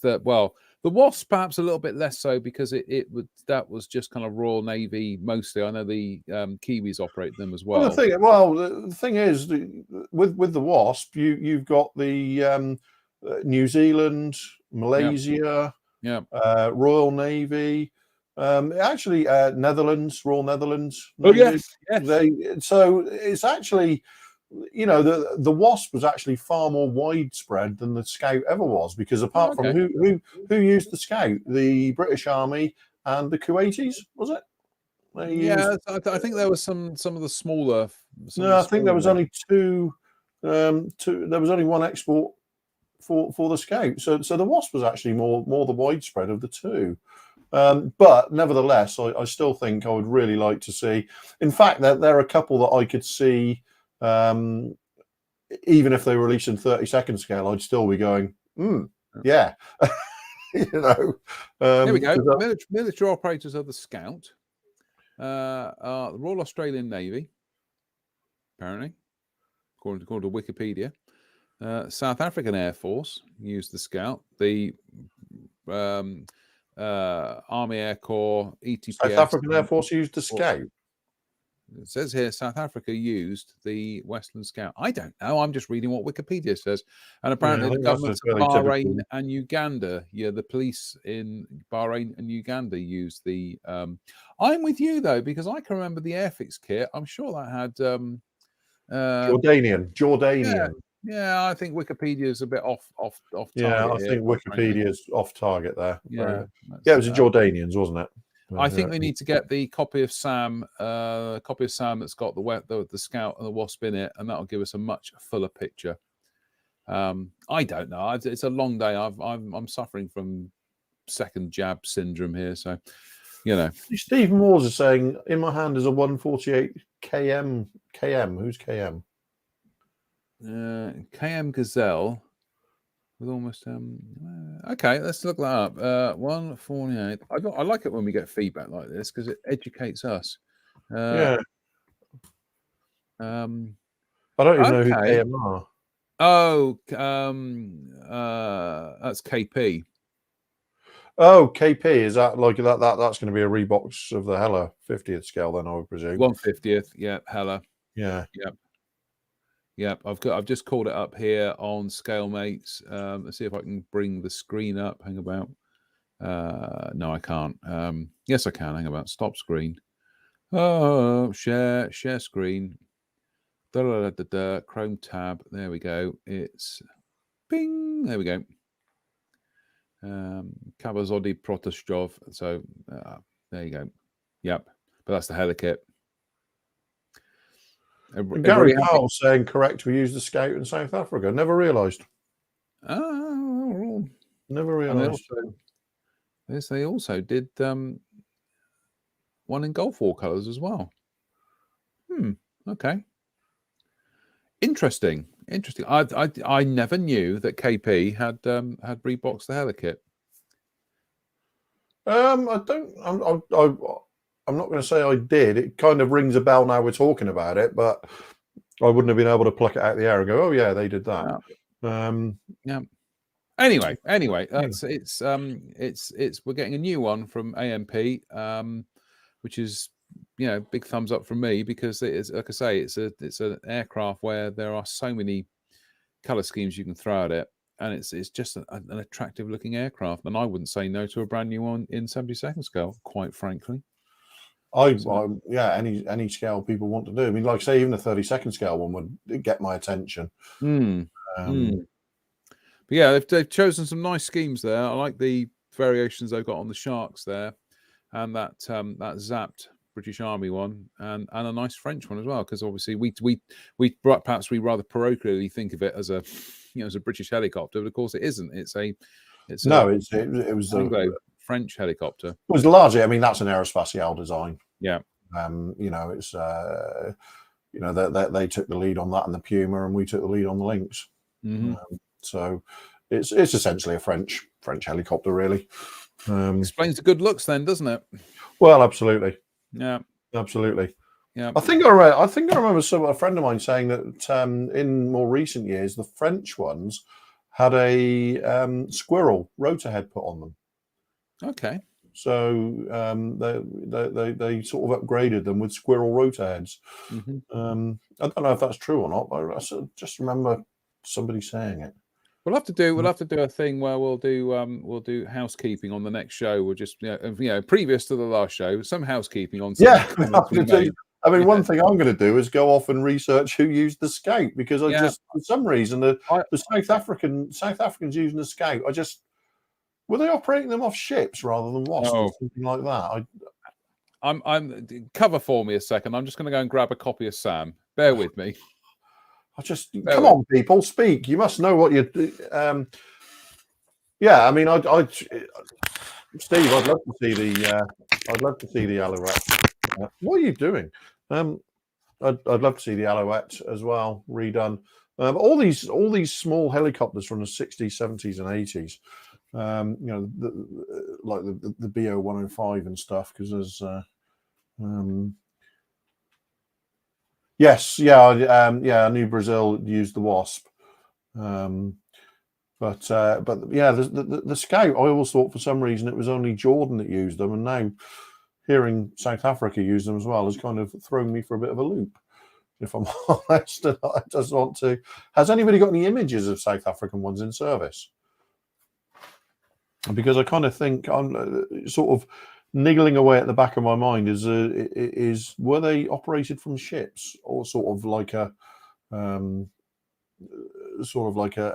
the Wasp perhaps a little bit less so, because that was just kind of Royal Navy mostly. I know the Kiwis operate them as well. The thing is, with the Wasp, you've got the New Zealand, Malaysia, Royal Navy, actually Netherlands, Royal Netherlands Navy. Oh yes. So it's actually you know, the Wasp was actually far more widespread than the Scout ever was, because apart from who used the Scout, the British Army and the Kuwaitis, was it? Yeah, I think there was some of the smaller. No, I think there was only two. There was only one export for the Scout. So the Wasp was actually more the widespread of the two. But nevertheless, I still think I would really like to see. In fact, there are a couple that I could see. Even if they release in 30-second scale, I'd still be going, yeah. You know. Here we go. Military operators of the Scout. The Royal Australian Navy, apparently, according to Wikipedia. South African Air Force used the Scout. The Army Air Corps, ETPS. South African Air Force used the Scout. It says here South Africa used the Westland Scout. I don't know. I'm just reading what Wikipedia says. And apparently the governments of Bahrain and Uganda, the police in Bahrain and Uganda used the... I'm with you, though, because I can remember the Airfix kit. I'm sure that had... Jordanian. Yeah, I think Wikipedia is a bit off target. Yeah, I think Wikipedia is off target there. Yeah, it was the Jordanians, wasn't it? I think they need to get the copy of Sam that's got the Scout and the Wasp in it, and that'll give us a much fuller picture. I don't know. It's a long day. I'm suffering from second jab syndrome here, so you know. Stephen Moores is saying, in my hand is a 148 KM. Who's KM? KM Gazelle. With almost okay, let's look that up. 148. I like it when we get feedback like this because it educates us. Yeah. I don't even know who KM are. Oh, that's KP. Oh, KP, is that like that? That's going to be a rebox of the Hella 50th scale, then I would presume. 150th, yeah, Hella. Yeah, Yep. I've just called it up here on ScaleMates. Let's see if I can bring the screen up. Hang about. No, I can't. Yes, I can. Hang about. Stop screen. Oh, share screen. Chrome tab. There we go. It's bing. There we go. Kabazodi Protostov. So there you go. Yep. But that's the Helikit. Gary Powell saying correct. We used the Scout in South Africa. Never realised. Oh, never realised. They also did one in Gulf War colours as well. Okay. Interesting. I never knew that KP had reboxed the Helikit. I'm not going to say I did. It kind of rings a bell now we're talking about it, but I wouldn't have been able to pluck it out of the air and go, "Oh yeah, they did that." Yeah. Anyway, it's we're getting a new one from AMP, which is big thumbs up from me, because it is, like I say, it's an aircraft where there are so many color schemes you can throw at it, and it's just an attractive looking aircraft, and I wouldn't say no to a brand new one in 72nd scale, quite frankly. Any scale people want to do. I mean, like say, even the 32nd scale one would get my attention. But yeah, they've chosen some nice schemes there. I like the variations they've got on the Sharks there, and that zapped British Army one, and a nice French one as well. Because obviously we perhaps rather parochially think of it as a as a British helicopter, but of course it isn't. It was a French helicopter. It was largely, I mean, that's an aerospatiale design. Yeah. It's they took the lead on that and the Puma, and we took the lead on the Lynx. So it's essentially a French helicopter, really. Explains the good looks, then, doesn't it? Well, absolutely. Yeah, absolutely. Yeah, I think I remember a friend of mine saying that in more recent years the French ones had a squirrel rotor head put on them. Okay. So they sort of upgraded them with squirrel rotor heads. I don't know if that's true or not, but I just remember somebody saying it. We'll have to do a thing where we'll do housekeeping on the next show. We'll just previous to the last show, some housekeeping on. Yeah, we have to do I mean, one thing I'm going to do is go off and research who used the Scout, because I just, for some reason, the South Africans using the Scout, were they operating them off ships rather than Wasp or something like that? I'm cover for me a second. I'm just going to go and grab a copy of Sam. Bear with me. Come on, people, speak. You must know what you. Yeah, I mean, Steve, I'd love to see the Alouette. What are you doing? I'd love to see the Alouette as well redone. All these small helicopters from the 60s, 70s, and 80s. Like the BO 105 and stuff, because there's yes, yeah, I knew Brazil used the Wasp, but yeah, the Scout, I always thought for some reason it was only Jordan that used them, and now hearing South Africa use them as well has kind of thrown me for a bit of a loop, if I'm honest. And I just want to. Has anybody got any images of South African ones in service? Because I kind of think I'm sort of niggling away at the back of my mind is were they operated from ships, or sort of like a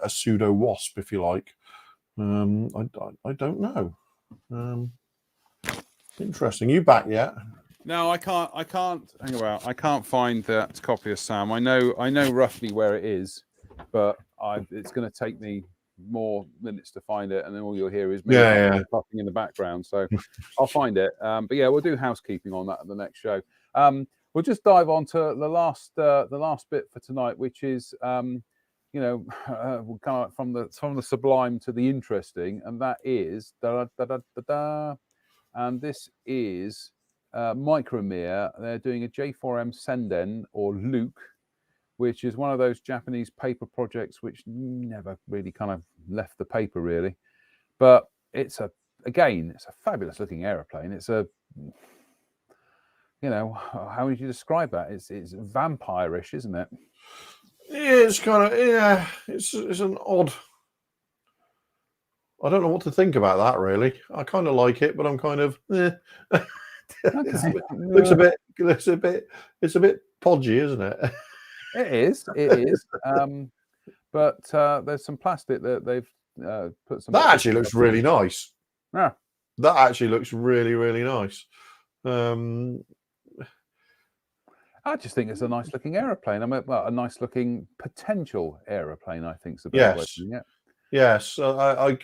pseudo Wasp, if you like? I don't know. Interesting. You back yet? No, I can't. Hang about. I can't find that copy of Sam. I know roughly where it is, but it's going to take me more minutes to find it, and then all you'll hear is me puffing in the background. So I'll find it. But yeah, we'll do housekeeping on that at the next show. We'll just dive on to the last bit for tonight, which is kind of from the sublime to the interesting, and that is and this is Micromere. They're doing a J4M Senden, or Luke, which is one of those Japanese paper projects which never really kind of left the paper, really. But it's a fabulous looking aeroplane. It's how would you describe that? It's vampire-ish, isn't it? Yeah, it's kind of, it's an odd. I don't know what to think about that, really. I kind of like it, but I'm kind of it's a bit podgy, isn't it? It is. But there's some plastic that they've put some. That actually looks really nice. Yeah. That actually looks really, really nice. I just think it's a nice looking aeroplane. I mean, well, a nice looking potential aeroplane, I think is the best way of doing it. Yes, I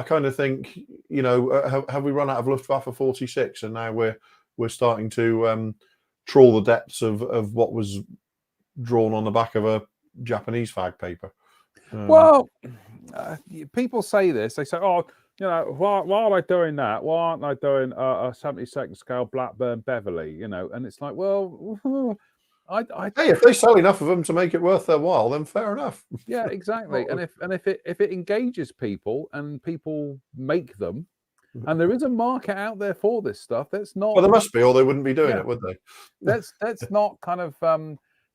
kind of think, have we run out of Luftwaffe 46, and now we're starting to trawl the depths of what was drawn on the back of a Japanese fag paper. Well, people say this. They say, "Oh, why are they doing that? Why aren't they doing a 72nd scale Blackburn Beverly?" And it's like, well, hey, if they sell enough of them to make it worth their while, then fair enough. Yeah, exactly. And if it engages people and people make them, and there is a market out there for this stuff, that's not. Well, there must be, or they wouldn't be doing it, would they? Let's not kind of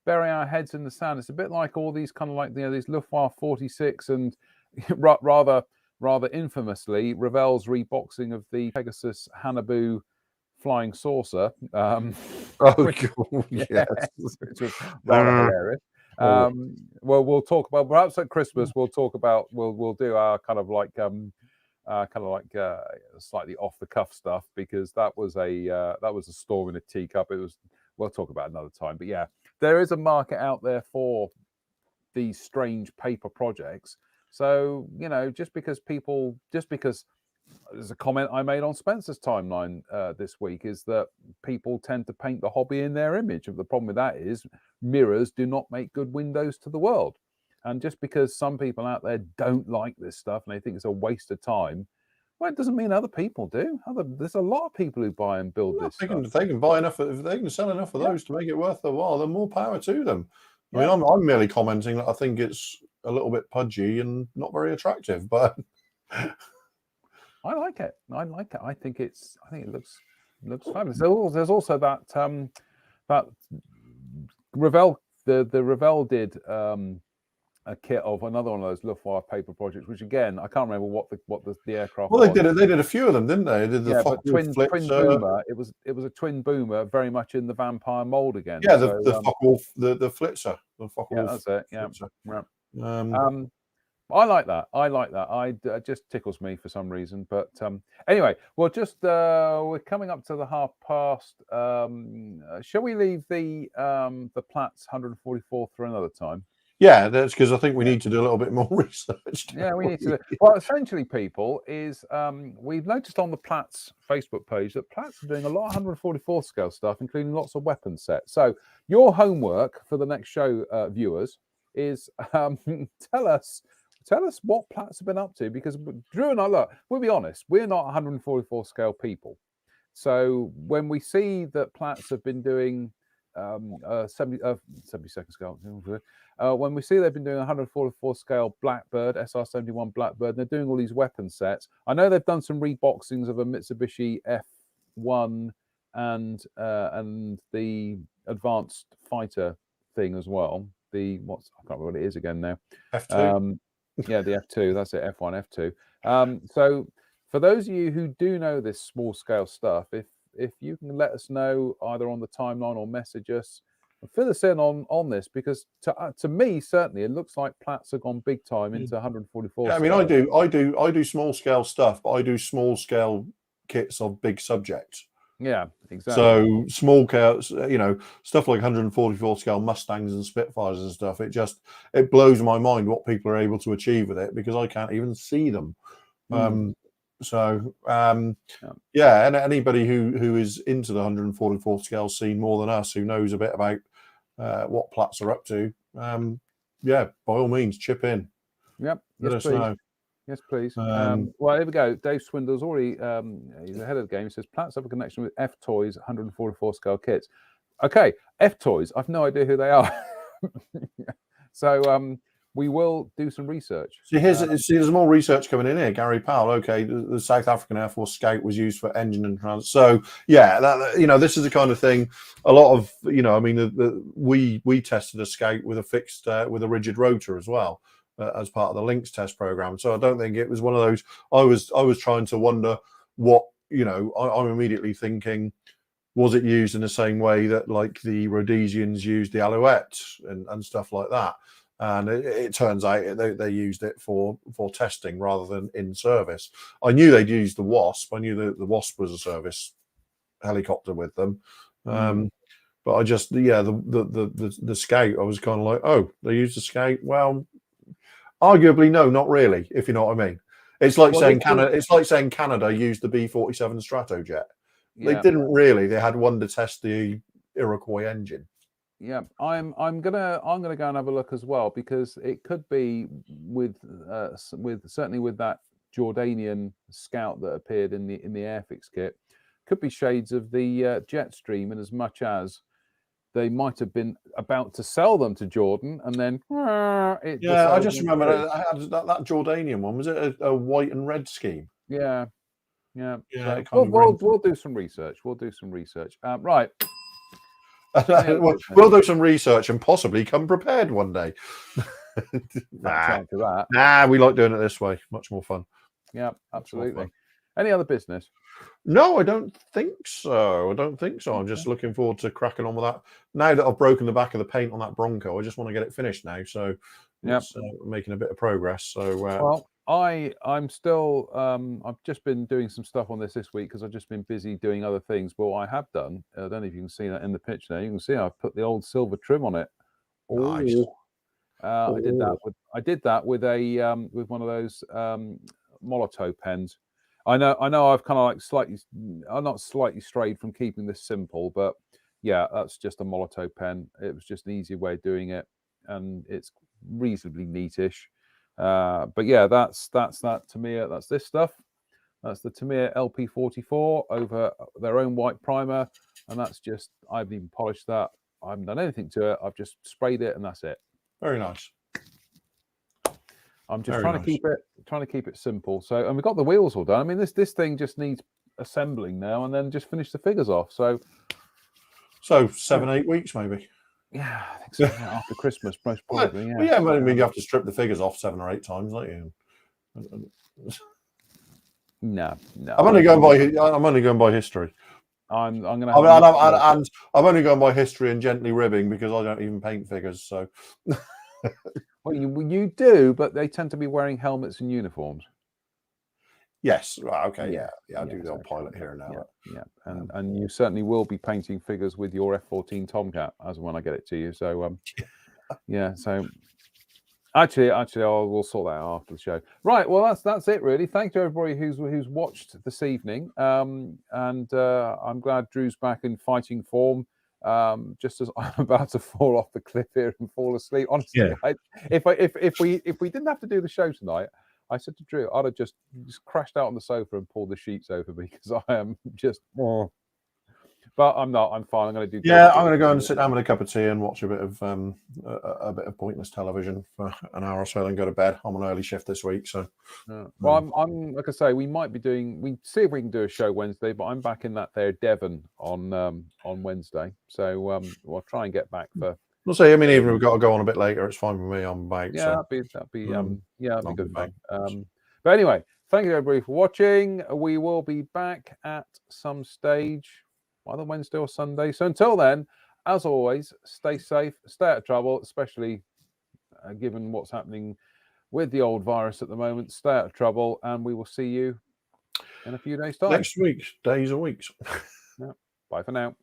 bury our heads in the sand. It's a bit like all these kind of like these Luftwaffe 46 and rather infamously Ravel's reboxing of the Pegasus Hanabu flying saucer. Yes, which was rather hilarious. Well, we'll talk about, perhaps at Christmas we'll talk about, we'll do our kind of like slightly off the cuff stuff, because that was a storm in a teacup. We'll talk about it another time. But yeah, there is a market out there for these strange paper projects. So, just because there's a comment I made on Spencer's timeline this week, is that people tend to paint the hobby in their image. The problem with that is mirrors do not make good windows to the world. And just because some people out there don't like this stuff and they think it's a waste of time, well, it doesn't mean other people do. There's a lot of people who buy and build this stuff. They can buy enough, if they can sell enough of those to make it worth their while, then more power to them. I mean, I'm merely commenting that I think it's a little bit pudgy and not very attractive, but I like it. I think it looks fabulous. There's also that Ravel, the Ravel did a kit of another one of those Luftwaffe paper projects, which again I can't remember what the aircraft Well, was. they did a few of them, didn't they? They did the But twin boomer. It was a twin boomer, very much in the vampire mold again. Yeah, So, the Focke-Wulf, the Flitzer, the yeah, Focke-Wulf that's it. Yeah, Flitzer. yeah. I like that. It just tickles me for some reason. But anyway, well, just we're coming up to the 1:30. Shall we leave the Platts 144th for another time? Yeah, that's because I think we need to do a little bit more research. Yeah, we need to. Well, essentially, people, is we've noticed on the Platts Facebook page that Platts are doing a lot of 144 scale stuff, including lots of weapon sets. So your homework for the next show, viewers, is tell us what Platts have been up to, because Drew and I, look, we'll be honest, we're not 144 scale people. So when we see that Platts have been doing 72nd scale, when we see they've been doing 144 scale Blackbird, SR-71 Blackbird, and they're doing all these weapon sets. I know they've done some reboxings of a Mitsubishi F1 and the advanced fighter thing as well. I can't remember what it is again now. F2. Yeah, the F2. That's it. F1, F2. So for those of you who do know this small scale stuff, if you can let us know either on the timeline or message us, fill us in on this, because to me certainly it looks like Platts have gone big time into 144. Yeah, I mean, I do small scale stuff, but I do small scale kits of big subjects. Yeah, exactly. So small scale, stuff like 144 scale Mustangs and Spitfires and stuff. It blows my mind what people are able to achieve with it, because I can't even see them. Yeah, and anybody who is into the 144 scale scene more than us, who knows a bit about what Platts are up to, yeah, by all means, chip in. Yep. Let us know. Yes, please. Well, here we go. Dave Swindle's already he's ahead of the game. He says Platts have a connection with F Toys 144 scale kits. Okay, F Toys. I've no idea who they are. So we will do some research. See, there's more research coming in here. Gary Powell. Okay, the South African Air Force Scout was used for engine and trans. So yeah, this is the kind of thing. A lot of I mean, we tested a Scout with a fixed with a rigid rotor as well, as part of the Lynx test program. So I don't think it was one of those. I was trying to wonder what I'm immediately thinking, was it used in the same way that like the Rhodesians used the Alouette and stuff like that? And it turns out they used it for testing rather than in service. I knew they'd used the Wasp. I knew that the Wasp was a service helicopter with them. But I just, the Scout, I was kind of like, oh, they used the Scout. Well, arguably, no, not really, if you know what I mean. It's like saying Canada. It's like saying Canada used the B-47 Stratojet. Yeah. They didn't really. They had one to test the Iroquois engine. Yeah, I'm gonna go and have a look as well, because it could be with certainly with that Jordanian Scout that appeared in the Airfix kit, could be shades of the Jetstream, in as much as they might have been about to sell them to Jordan, and then I just remember that Jordanian one. Was it a white and red scheme? Yeah. So we'll do some research. Right. We'll do some research and possibly come prepared one day. Nah, we like doing it this way. Much more fun. Yeah, absolutely. Any other business? No, I don't think so. I'm just looking forward to cracking on with that. Now that I've broken the back of the paint on that Bronco, I just want to get it finished now. So it's making a bit of progress. So well, I'm still I've just been doing some stuff on this week, because I've just been busy doing other things. But what I have done, I don't know if you can see that in the pitch there. You can see I've put the old silver trim on it. Nice. I did that with a with one of those Molotov pens. I know I've kind of like I'm not slightly strayed from keeping this simple, but yeah, that's just a Molotov pen. It was just an easy way of doing it, and it's reasonably neatish. But yeah, that's that Tamiya. That's this stuff. That's the Tamiya LP44 over their own white primer, and that's just, I haven't even polished that. I haven't done anything to it. I've just sprayed it, and that's it. Very nice. I'm just trying to keep it simple. So, and we've got the wheels all done. I mean, this thing just needs assembling now, and then just finish the figures off. So 7-8 weeks maybe. Yeah, I think so. Yeah, after Christmas, most probably. Yeah. Well, yeah, I mean, you have to strip the figures off 7 or 8 times, don't you? No. I'm only going by history. I'm going to I have. mean, and I'm only going by history and gently ribbing because I don't even paint figures. So, Well, you do, but they tend to be wearing helmets and uniforms. yes, right, okay, Yeah, I do the old pilot here now. Yeah, and you certainly will be painting figures with your F-14 Tomcat as when I get it to you. So yeah, so actually, we'll sort that out after the show. Right, well, that's it really. Thank you everybody who's watched this evening. And I'm glad Drew's back in fighting form. Just as I'm about to fall off the cliff here and fall asleep. Honestly, Yeah. if we didn't have to do the show tonight, I said to Drew, I'd have just crashed out on the sofa and pulled the sheets over because I am just. But I'm not. I'm fine. I'm going to do. Yeah, I'm going to go and sit down with a cup of tea and watch a bit of pointless television for an hour or so, then go to bed. I'm on early shift this week, so. Well, I'm like I say, we might be doing. We see if we can do a show Wednesday, but I'm back in that there Devon on Wednesday, so we'll try and get back for. We'll see. I mean, even if we've got to go on a bit later, it's fine with me. I'm back. Yeah, so. that'd be good fun. Back. But anyway, thank you everybody for watching. We will be back at some stage, either Wednesday or Sunday. So until then, as always, stay safe, stay out of trouble, especially given what's happening with the old virus at the moment. Stay out of trouble, and we will see you in a few days' time. Next week, days or weeks. Yeah. Bye for now.